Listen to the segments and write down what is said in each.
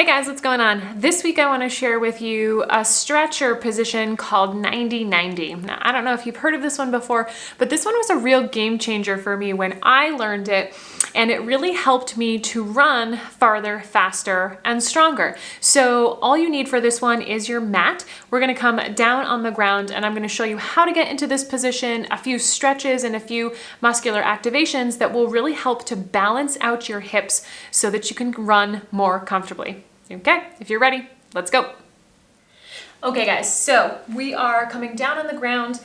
Hey guys, what's going on? This week I want to share with you a stretcher position called 90-90. Now, I don't know if you've heard of this one before, but this one was a real game changer for me when I learned it, and it really helped me to run farther, faster, and stronger. So all you need for this one is your mat. We're going to come down on the ground, and I'm going to show you how to get into this position, a few stretches and a few muscular activations that will really help to balance out your hips so that you can run more comfortably. Okay, if you're ready, let's go. Okay guys, so we are coming down on the ground.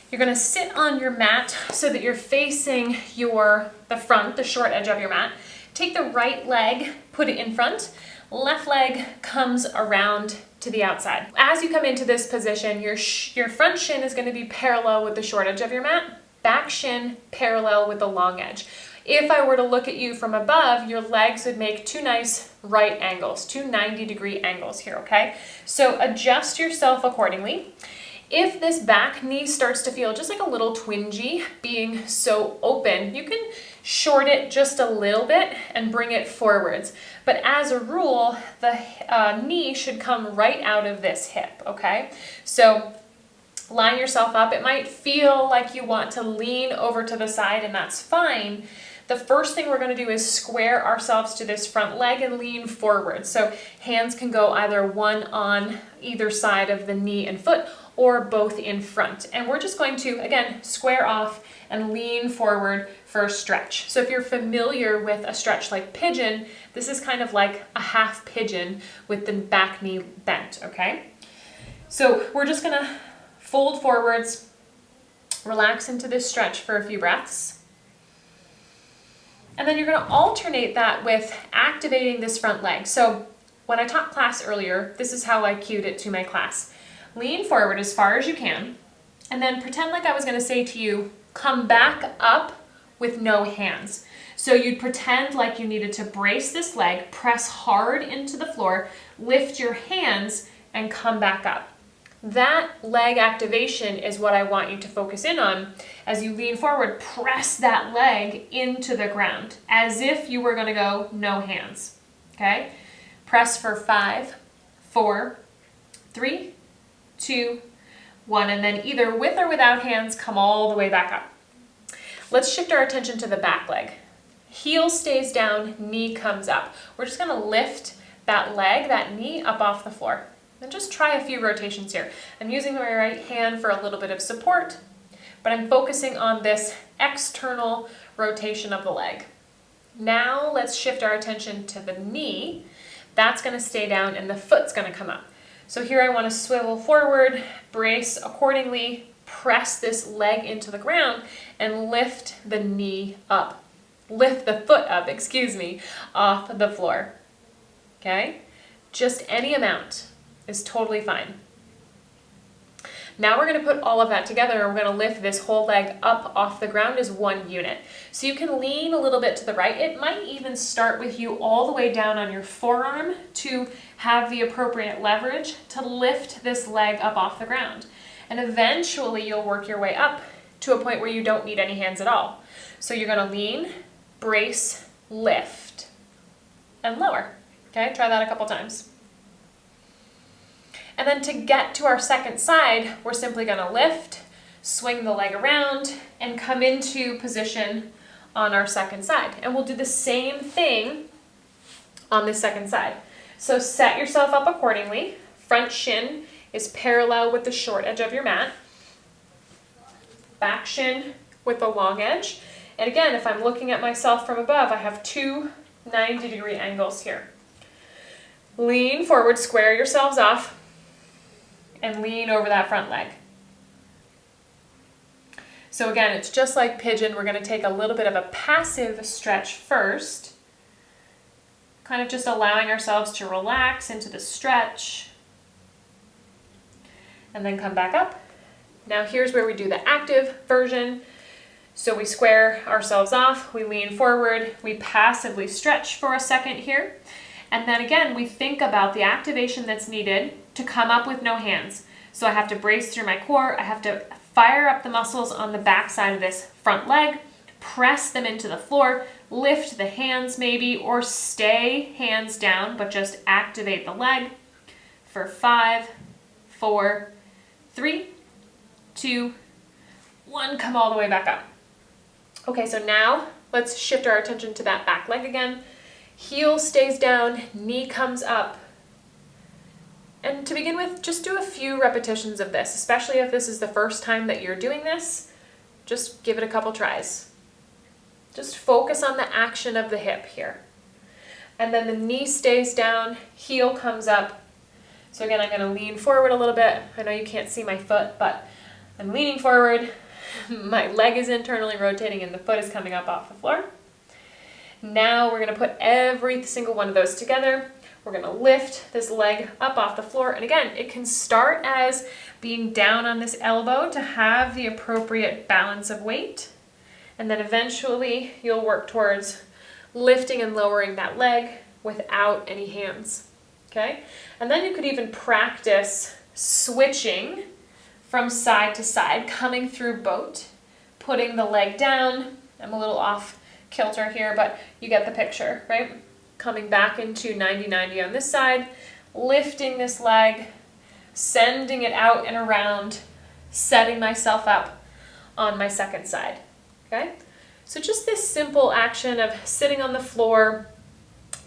You're gonna sit on your mat so that you're facing the short edge of your mat. Take the right leg, put it in front. Left leg comes around to the outside. As you come into this position, your front shin is gonna be parallel with the short edge of your mat, back shin parallel with the long edge. If I were to look at you from above, your legs would make two nice right angles, two 90-degree angles here, okay? So adjust yourself accordingly. If this back knee starts to feel just like a little twingy, being so open, you can short it just a little bit and bring it forwards. But as a rule, the knee should come right out of this hip, okay? So line yourself up. It might feel like you want to lean over to the side, and that's fine. The first thing we're going to do is square ourselves to this front leg and lean forward. So hands can go either one on either side of the knee and foot or both in front. And we're just going to, again, square off and lean forward for a stretch. So if you're familiar with a stretch like pigeon, this is kind of like a half pigeon with the back knee bent, okay? So we're just going to fold forwards, relax into this stretch for a few breaths. And then you're going to alternate that with activating this front leg. So when I taught class earlier, this is how I cued it to my class. Lean forward as far as you can, and then pretend like I was going to say to you, come back up with no hands. So you'd pretend like you needed to brace this leg, press hard into the floor, lift your hands, and come back up. That leg activation is what I want you to focus in on. As you lean forward, press that leg into the ground as if you were going to go no hands. Okay? Press for 5, 4, 3, 2, 1, and then either with or without hands, come all the way back up. Let's shift our attention to the back leg. Heel stays down, knee comes up. We're just going to lift that leg, that knee up off the floor. And just try a few rotations here. I'm using my right hand for a little bit of support, but I'm focusing on this external rotation of the leg. Now let's shift our attention to the knee. That's going to stay down and the foot's going to come up. So here I want to swivel forward, brace accordingly, press this leg into the ground and lift the knee up. Lift the foot up, off the floor. Okay? Just any amount is totally fine. Now we're going to put all of that together and we're going to lift this whole leg up off the ground as one unit. So you can lean a little bit to the right. It might even start with you all the way down on your forearm to have the appropriate leverage to lift this leg up off the ground. And eventually you'll work your way up to a point where you don't need any hands at all. So you're going to lean, brace, lift, and lower. Okay, try that a couple times. And then to get to our second side, we're simply going to lift, swing the leg around, and come into position on our second side. And we'll do the same thing on the second side. So set yourself up accordingly. Front shin is parallel with the short edge of your mat. Back shin with the long edge. And again, if I'm looking at myself from above, I have two 90-degree angles here. Lean forward, square yourselves off, and lean over that front leg. So again, it's just like pigeon. We're going to take a little bit of a passive stretch first, kind of just allowing ourselves to relax into the stretch, and then come back up. Now here's where we do the active version. So we square ourselves off, we lean forward, we passively stretch for a second here, and then again, we think about the activation that's needed to come up with no hands. So I have to brace through my core, I have to fire up the muscles on the back side of this front leg, press them into the floor, lift the hands maybe, or stay hands down, but just activate the leg for 5, 4, 3, 2, 1. Come all the way back up. Okay, so now let's shift our attention to that back leg again. Heel stays down, knee comes up. And to begin with, just do a few repetitions of this, especially if this is the first time that you're doing this. Just give it a couple tries. Just focus on the action of the hip here. And then the knee stays down, heel comes up. So again, I'm going to lean forward a little bit. I know you can't see my foot, but I'm leaning forward. My leg is internally rotating and the foot is coming up off the floor. Now we're going to put every single one of those together. We're going to lift this leg up off the floor. And again, it can start as being down on this elbow to have the appropriate balance of weight. And then eventually you'll work towards lifting and lowering that leg without any hands. Okay? And then you could even practice switching from side to side, coming through boat, putting the leg down. I'm a little off kilter here, but you get the picture, right? Coming back into 90-90 on this side, lifting this leg, sending it out and around, setting myself up on my second side, okay? So just this simple action of sitting on the floor,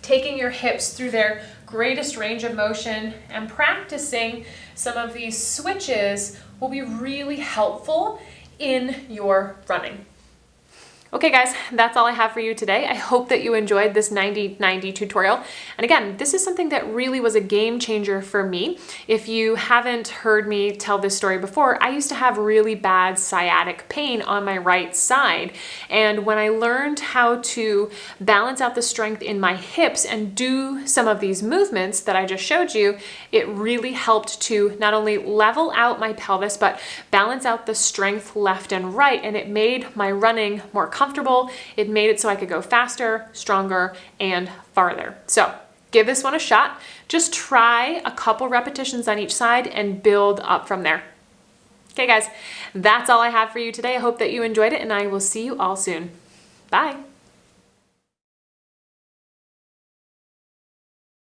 taking your hips through their greatest range of motion and practicing some of these switches will be really helpful in your running. Okay guys, that's all I have for you today. I hope that you enjoyed this 90-90 tutorial. And again, this is something that really was a game changer for me. If you haven't heard me tell this story before, I used to have really bad sciatic pain on my right side. And when I learned how to balance out the strength in my hips and do some of these movements that I just showed you, it really helped to not only level out my pelvis, but balance out the strength left and right. And it made my running more comfortable. It made it so I could go faster, stronger, and farther. So give this one a shot. Just try a couple repetitions on each side and build up from there. Okay guys, that's all I have for you today. I hope that you enjoyed it and I will see you all soon. Bye.